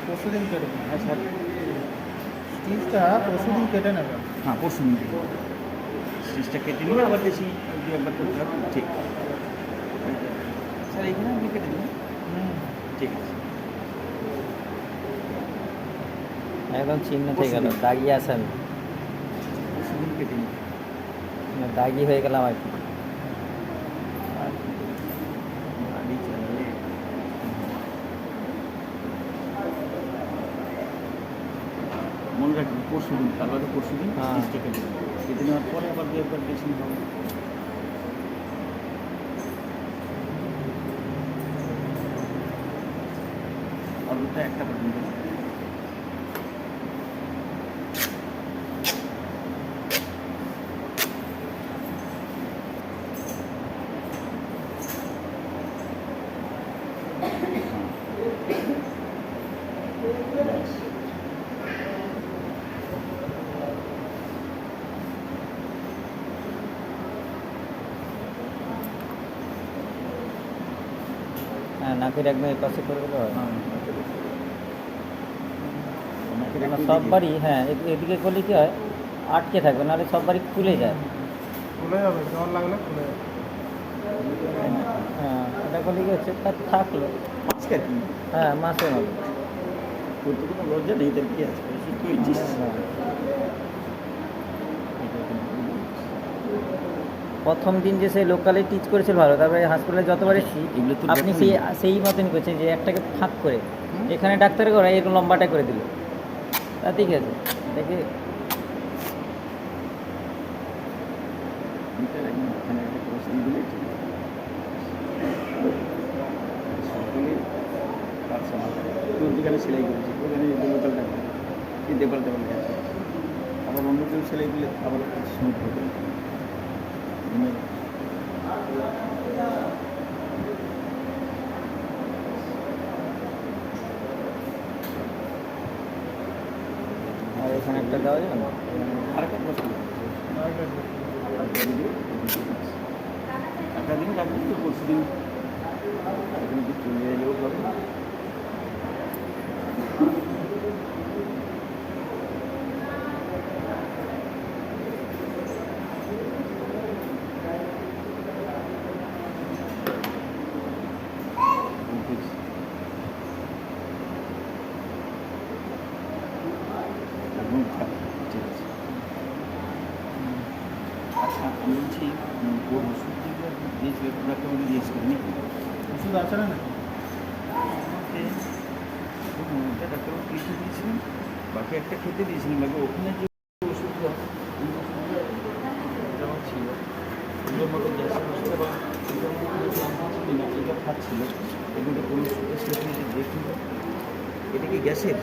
পরশু দিন কেটে নেবে। হ্যাঁ স্যার, স্টিচটা পরশু দিন কেটে নেবে। হ্যাঁ পরশু দিন কেটে স্টিচটা কেটে নিয়ে আবার বেশি একবার করতে হবে। ঠিক স্যার, এইখানে আপনি কেটে দেবেন। ঠিক আছে, একদম চিহ্ন থেকে গেল, দাগি আসেন, পরশু দিন কেটে নিই। দাগি হয়ে গেলাম আর কি। গাড়ি চালিয়ে মনে রাখবেন পরশু দিন, তারপরে পরশু দিন হ্যাঁ। স্টিচটা কেটে দেবেন। কেটে নেওয়ার পরে আবার দু একবার ড্রেসিং হবে। অল্পটা একটা পর্যন্ত না। হ্যাঁ, নাকের একদম এই পাশে করে দিলে হয়। আমাকে কেন একটু সব দেখিয়ে বাড়ি, হ্যাঁ এদিকে করলে কি হয়, আটকে থাকবে, নাহলে সব বাড়ি খুলে যায়। খুলে যাবে, জল লাগলে খুলে যাবে। হ্যাঁ, এটা করলে কি হচ্ছে, তার থাকলো। মাস্কার কি হ্যাঁ, মাসে মতো। তোর তো কোনো লজ্জা নেই, তার কি আছে? তুই হয়েছিস। প্রথম দিন যে সে লোকালে টিচ করেছিল ভালো, তারপরে হাসপাতালে যতবার এসেছি এগুলো তো আপনি ব্যাপার সেই মতনই করছেন, যে একটাকে ফাঁক করে এখানে ডাক্তার করে এরকম লম্বাটা করে দিল, তা ঠিক আছে দেখে। ওখানে একটা ক্রস দিয়ে দিলে ঠিক আছে। সকলে কাজ সমান। তোর যেখানে সেলাই করেছি ওখানে দেবতালটা কি দেবতালটা গেছে, আবার অন্য কেউ সেলাই দিলে আবার স্মুথ হবে। আর এখানে একটা দেওয়া যাবে না? আর একটা ক্রস করে একটা দিন রাখবেন তো পরশু দিন এখানে চলে এলেও হবে। ঠিক আছে। আচ্ছা, আমি বলছি ওর ওষুধ যেগুলো দিয়েছিল প্রোডাক্টটা আমাকে দিয়েছিলেন নাকি? ওষুধ আছে না? আমাকে একটা ডাক্তারবাবু লিখে দিয়েছিলেন, বাকি একটা খেতে দিয়েছিলেন। বাকি ওখানে যে ওষুধগুলো ওই ওষুধগুলো যেমন ছিল ওগুলোর মতো গ্যাসের ওষুধ এবং এটা খাচ্ছিল, এগুলো কোনো ওষুধের সাথে দেখুন। এটা কি গ্যাসের?